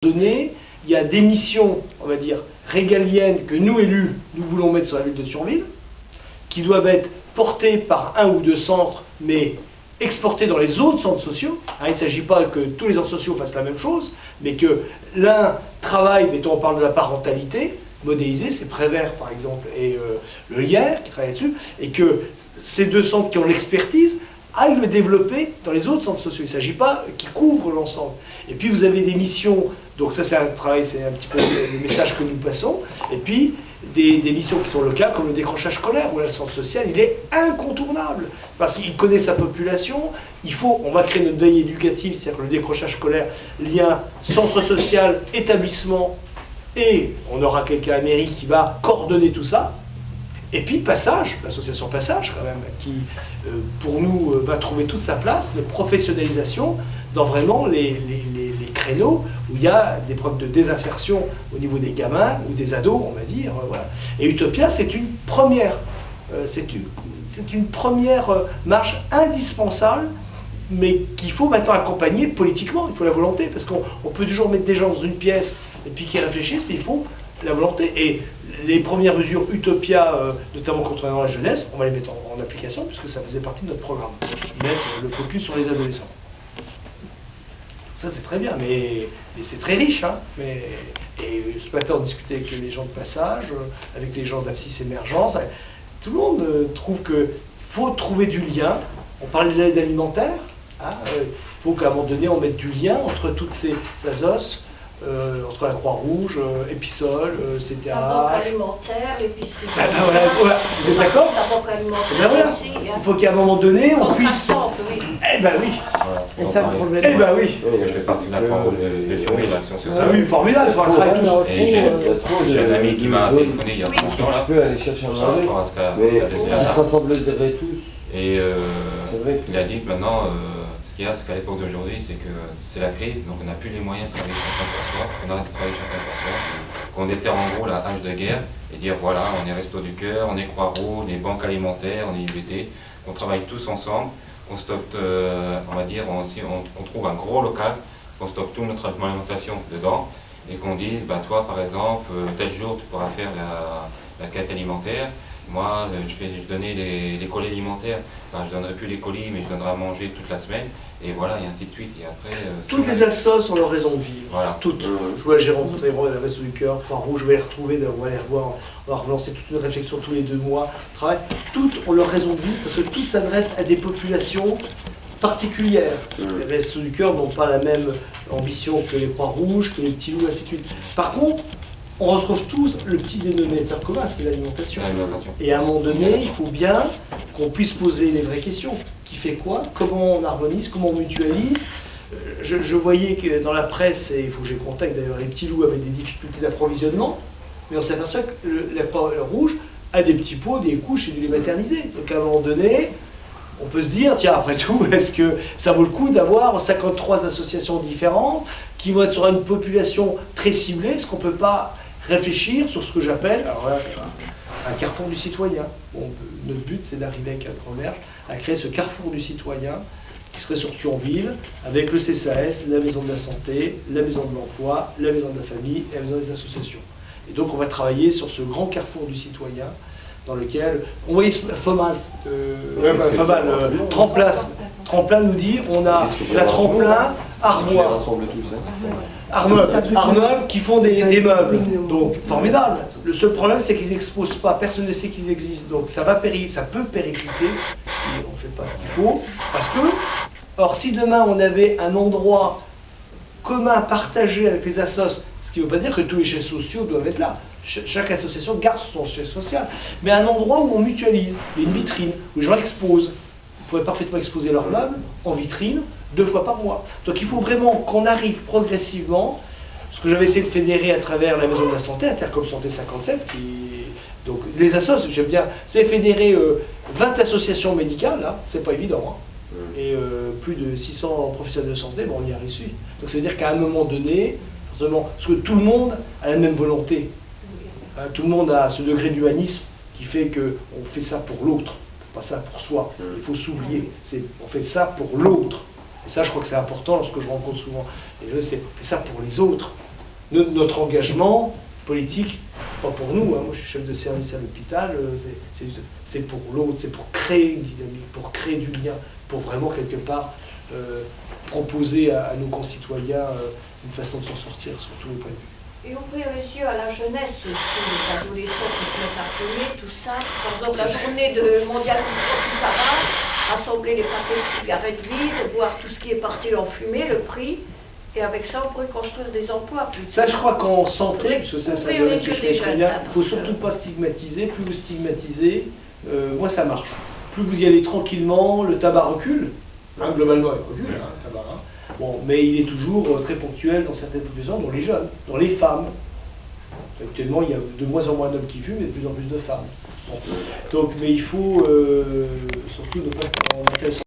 donné, il y a des missions, on va dire, régaliennes que nous, élus, nous voulons mettre sur la ville de Thionville, qui doivent être portées par un ou deux centres, mais exportées dans les autres centres sociaux. Il ne s'agit pas que tous les centres sociaux fassent la même chose, mais que l'un travaille, mettons, on parle de la parentalité, modélisée, c'est Prévert par exemple, et le Lierre qui travaillent là-dessus, et que ces deux centres qui ont l'expertise aillent le développer dans les autres centres sociaux. Il ne s'agit pas qu'ils couvrent l'ensemble. Et puis vous avez des missions, donc ça c'est un travail, c'est un petit peu le message que nous passons, et puis des missions qui sont locales, comme le décrochage scolaire, où le centre social, il est incontournable, parce qu'il connaît sa population, on va créer notre veille éducative, c'est-à-dire que le décrochage scolaire, lien centre social, établissement, et on aura quelqu'un à mairie qui va coordonner tout ça. Et puis Passage, l'association Passage quand même, qui pour nous va trouver toute sa place de professionnalisation dans vraiment les créneaux où il y a des preuves de désinsertion au niveau des gamins ou des ados, on va dire. Voilà. Et Utopia, c'est une première, marche indispensable, mais qu'il faut maintenant accompagner politiquement. Il faut la volonté, parce qu'on peut toujours mettre des gens dans une pièce et puis qu'ils réfléchissent, mais il faut la volonté. Et les premières mesures Utopia, notamment concernant la jeunesse, on va les mettre en application, puisque ça faisait partie de notre programme. Mettre le focus sur les adolescents. Ça c'est très bien, mais c'est très riche. Et ce matin on discutait avec les gens de Passage, avec les gens d'Abscis Émergence. Tout le monde trouve qu'il faut trouver du lien. On parlait de l'aide alimentaire. Il faut qu'à un moment donné on mette du lien entre toutes ces ASOS, entre la Croix-Rouge, Épisole, CTH. La banque alimentaire, l'épicerie. Voilà. Vous êtes d'accord? La banque alimentaire voilà. aussi. Il faut qu'à un moment donné on puisse. Oui. Eh ben oui. Voilà, Ça, eh ben oui. je fais partie de la Croix-Rouge de Thionville, de l'Action sociale. Oui, formidable, il faut un travail tous. Et j'ai un ami qui m'a téléphoné il y a pas longtemps là. Tu peux aller chercher un manger, mais ils s'assembleraient tous. Et vrai il a dit que maintenant, ce qu'il y a, c'est qu'à l'époque d'aujourd'hui, c'est que c'est la crise, donc on n'a plus les moyens de travailler chacun pour soi, on arrête de travailler chacun pour soi, qu'on déterre en gros la hache de guerre et dire voilà, on est Resto du Cœur, on est Croix-Rouge, on est Banque Alimentaire, on est IBT, qu'on travaille tous ensemble, qu'on stocke, on va dire, qu'on trouve un gros local, qu'on stocke toute notre alimentation dedans, et qu'on dise, bah toi par exemple, tel jour tu pourras faire la quête alimentaire. Moi, je donnais les colis alimentaires, je donnerai plus les colis, mais je donnerai à manger toute la semaine, et voilà, et ainsi de suite. Et après, toutes les assos ont leur raison de vivre. Voilà. Toutes. J'ai rencontré la Resto du Cœur, Croix-Rouge, je vais les retrouver, on va les revoir, on va relancer toute une réflexion tous les 2 mois. Toutes ont leur raison de vivre, parce que toutes s'adressent à des populations particulières. Les Restos du Cœur n'ont pas la même ambition que les Croix-Rouges, que les Petits Loups, ainsi de suite. Par contre, on retrouve tous le petit dénominateur commun, c'est l'alimentation. Et à un moment donné, il faut bien qu'on puisse poser les vraies questions. Qui fait quoi? Comment on harmonise? Comment on mutualise? Je voyais que dans la presse, et il faut que j'ai contacte d'ailleurs, les Petits Loups avaient des difficultés d'approvisionnement, mais on s'aperçoit que la Croix-Rouge a des petits pots, des couches et du lait maternisé. Donc à un moment donné, on peut se dire, tiens, après tout, est-ce que ça vaut le coup d'avoir 53 associations différentes qui vont être sur une population très ciblée? Est-ce qu'on ne peut pas réfléchir sur ce que j'appelle un carrefour du citoyen? Notre but, c'est d'arriver avec Anne-Roberge à créer ce carrefour du citoyen qui serait sur Thionville, avec le CSAS, la maison de la santé, la maison de l'emploi, la maison de la famille et la maison des associations. Et donc on va travailler sur ce grand carrefour du citoyen dans lequel, on voyait Fomal, Tremplin nous dit, on a la Tremplin, Armoire, Armeubles qui font des meubles, donc formidable. Le seul problème c'est qu'ils n'exposent pas, personne ne sait qu'ils existent, donc ça peut péricliter si on ne fait pas ce qu'il faut, parce que, or si demain on avait un endroit commun, partagé avec les assos, ce qui ne veut pas dire que tous les chefs sociaux doivent être là. Chaque association garde son chef social. Mais un endroit où on mutualise, il y a une vitrine, où les gens exposent. Ils pourraient parfaitement exposer leurs meubles en vitrine 2 fois par mois. Donc il faut vraiment qu'on arrive progressivement, ce que j'avais essayé de fédérer à travers la maison de la santé, Intercom Santé 57, donc les assos, j'aime bien, c'est fédérer 20 associations médicales, là, c'est pas évident, et plus de 600 professionnels de santé, on y a réussi. Donc ça veut dire qu'à un moment donné, parce que tout le monde a la même volonté. Tout le monde a ce degré d'humanisme qui fait qu'on fait ça pour l'autre, pas ça pour soi. Il faut s'oublier. On fait ça pour l'autre. Et ça, je crois que c'est important lorsque je rencontre souvent les jeunes, c'est on fait ça pour les autres. Notre engagement politique, c'est pas pour nous, hein. Moi je suis chef de service à l'hôpital, c'est pour l'autre, c'est pour créer une dynamique, pour créer du lien, pour vraiment quelque part proposer à nos concitoyens une façon de s'en sortir sur tous les points de vue. Et ouvrir les yeux à la jeunesse aussi, les adolescents qui se mettent à fumer, tout ça. Par exemple, la journée mondiale contre le tabac, rassembler les paquets de cigarettes vides, voir tout ce qui est parti en fumée, le prix. Et avec ça, on pourrait construire des emplois. Ça, je crois qu'en santé, parce que ça ouvrir les yeux des jeunes, il ne faut surtout pas stigmatiser. Plus vous stigmatisez, moins ça marche. Plus vous y allez tranquillement, le tabac recule. Hein, globalement, il recule, hein, le tabac. Hein. Bon, mais il est toujours très ponctuel dans certaines populations, dont les jeunes, dont les femmes. Actuellement, il y a de moins en moins d'hommes qui fument et de plus en plus de femmes. Bon. Donc, mais il faut surtout ne pas en intéresser.